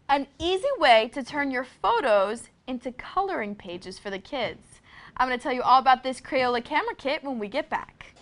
An easy way to turn your photos into coloring pages for the kids. I'm going to tell you all about this Crayola camera kit when we get back.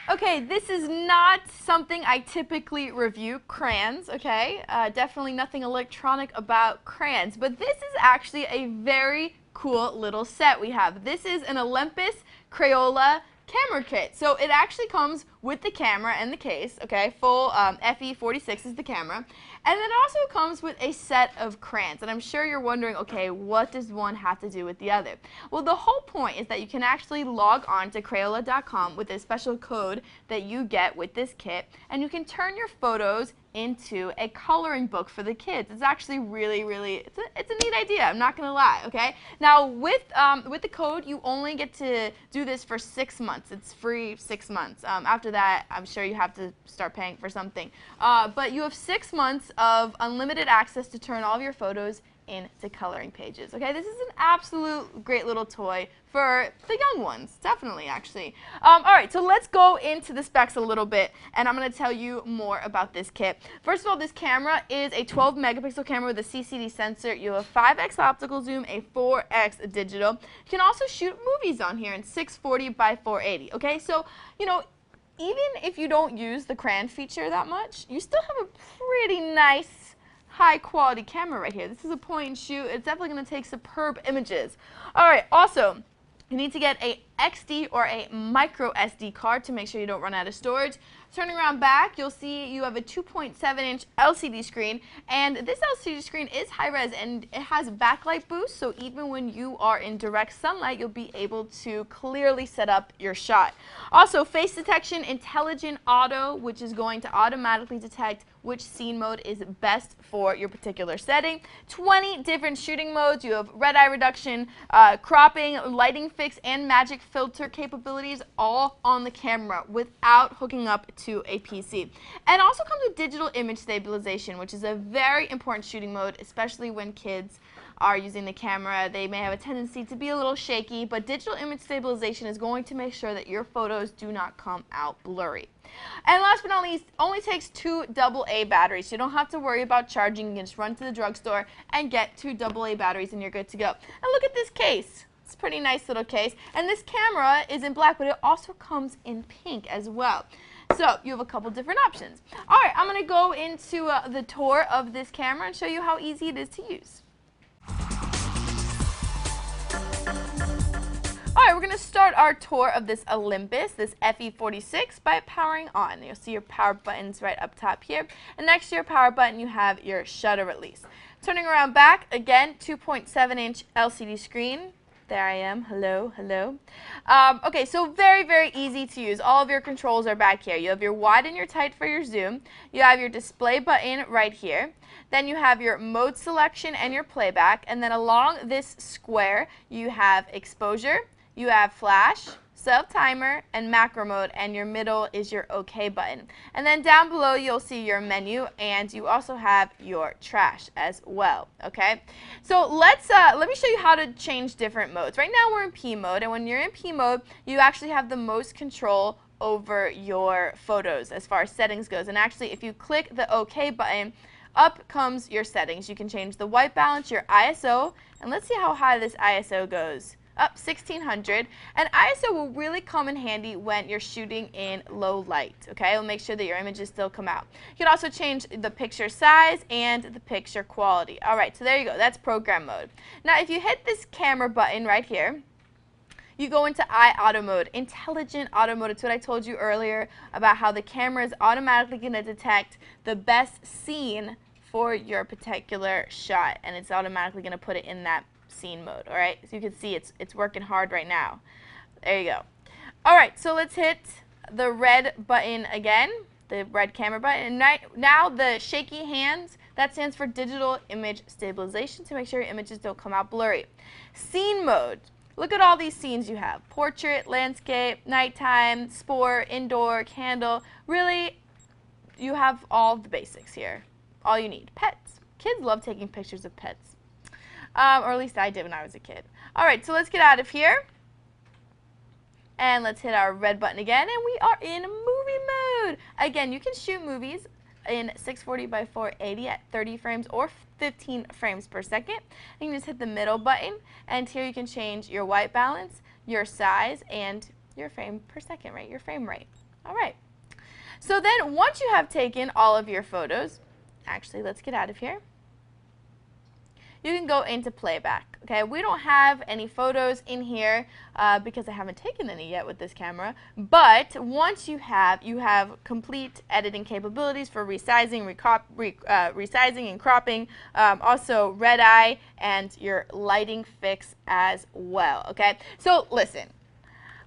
Okay, this is not something I typically review, crayons, okay? Definitely nothing electronic about crayons, but this is actually a very cool little set we have. This is an Olympus Crayola camera kit. So it actually comes with the camera and the case, okay? Full FE-46 is the camera. And it also comes with a set of crayons. And I'm sure you're wondering, okay, what does one have to do with the other? Well, the whole point is that you can actually log on to Crayola.com with a special code that you get with this kit, and you can turn your photos into a coloring book for the kids. It's actually really, it's a neat idea. I'm not gonna lie. Okay. Now with the code, you only get to do this for 6 months. It's free 6 months. After that, I'm sure you have to start paying for something. But you have 6 months of unlimited access to turn all of your photos into coloring pages. Okay, this is an absolute great little toy for the young ones, definitely, actually. All right, so let's go into the specs a little bit, and I'm going to tell you more about this kit. First of all, this camera is a 12 megapixel camera with a CCD sensor. You have 5x optical zoom, a 4x digital. You can also shoot movies on here in 640 by 480. Okay, so you know, even if you don't use the crayon feature that much, you still have a pretty nice high quality camera right here. This is a point and shoot. It's definitely going to take superb images. All right, also, you need to get a XD or a micro SD card to make sure you don't run out of storage. Turning around back, you'll see you have a 2.7-inch LCD screen, and this LCD screen is high-res and it has backlight boost, so even when you are in direct sunlight, you'll be able to clearly set up your shot. Also, face detection, intelligent auto, which is going to automatically detect which scene mode is best for your particular setting. 20 different shooting modes. You have red eye reduction, cropping, lighting fix, and magic filter capabilities all on the camera without hooking up to a PC. And also comes with digital image stabilization, which is a very important shooting mode, especially when kids are using the camera. They may have a tendency to be a little shaky, but digital image stabilization is going to make sure that your photos do not come out blurry. And last but not least, only takes 2 AA batteries. So you don't have to worry about charging. You can just run to the drugstore and get 2 AA batteries and you're good to go. And look at this case. It's a pretty nice little case. And this camera is in black, but it also comes in pink as well. So you have a couple different options. All right, I'm going to go into the tour of this camera and show you how easy it is to use. All right, we're going to start our tour of this Olympus, this FE-46, by powering on. You'll see your power buttons right up top here. And next to your power button, you have your shutter release. Turning around back, again, 2.7-inch LCD screen. There I am. Hello, hello. Okay, so very easy to use. All of your controls are back here. You have your wide and your tight for your zoom. You have your display button right here. Then you have your mode selection and your playback. And then along this square, you have exposure, you have flash, self-timer, and macro mode, and your middle is your OK button. And then down below you'll see your menu, and you also have your trash as well. Okay, so let me show you how to change different modes. Right now we're in P mode, and when you're in P mode, you actually have the most control over your photos as far as settings goes. And actually, if you click the OK button, up comes your settings. You can change the white balance, your ISO, and let's see how high this ISO goes. Up 1600, and ISO will really come in handy when you're shooting in low light. Okay, it'll make sure that your images still come out. You can also change the picture size and the picture quality. All right, so there you go. That's program mode. Now, if you hit this camera button right here, you go into auto mode, intelligent auto mode. It's what I told you earlier about how the camera is automatically going to detect the best scene for your particular shot, and it's automatically going to put it in that scene mode. All right, so you can see it's working hard right now. There you go. All right, so let's hit the red button again, the red camera button. And now the shaky hands, that stands for digital image stabilization, to make sure your images don't come out blurry. Scene mode. Look at all these scenes you have: portrait, landscape, nighttime, sport, indoor, candle. Really, you have all the basics here. All you need. Pets. Kids love taking pictures of pets. Or at least I did when I was a kid. All right, so let's get out of here. And let's hit our red button again, and we are in movie mode. Again, you can shoot movies in 640 by 480 at 30 frames or 15 frames per second. And you can just hit the middle button, and here you can change your white balance, your size, and your frame per second, right? Your frame rate. All right. So then once you have taken all of your photos, actually, let's get out of here. You can go into playback. Okay, we don't have any photos in here because I haven't taken any yet with this camera. But once you have complete editing capabilities for resizing, resizing and cropping, also red eye and your lighting fix as well. Okay, so listen,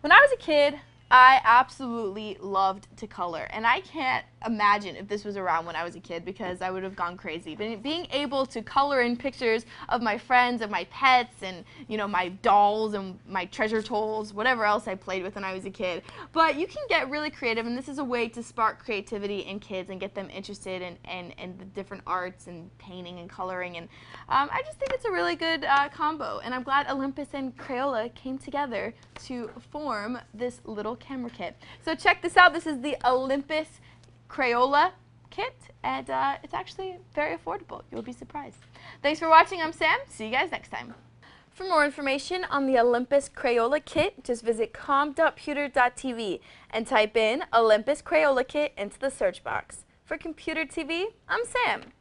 when I was a kid, I absolutely loved to color, and I can't imagine if this was around when I was a kid because I would have gone crazy. But being able to color in pictures of my friends and my pets and, you know, my dolls and my treasure trolls, whatever else I played with when I was a kid. But you can get really creative, and this is a way to spark creativity in kids and get them interested in the different arts and painting and coloring. And I just think it's a really good combo, and I'm glad Olympus and Crayola came together to form this little camera kit. So check this out. This is the Olympus Crayola kit, and it's actually very affordable. You'll be surprised. Thanks for watching. I'm Sam. See you guys next time. For more information on the Olympus Crayola kit, just visit computertv and type in Olympus Crayola kit into the search box. For Computer TV, I'm Sam.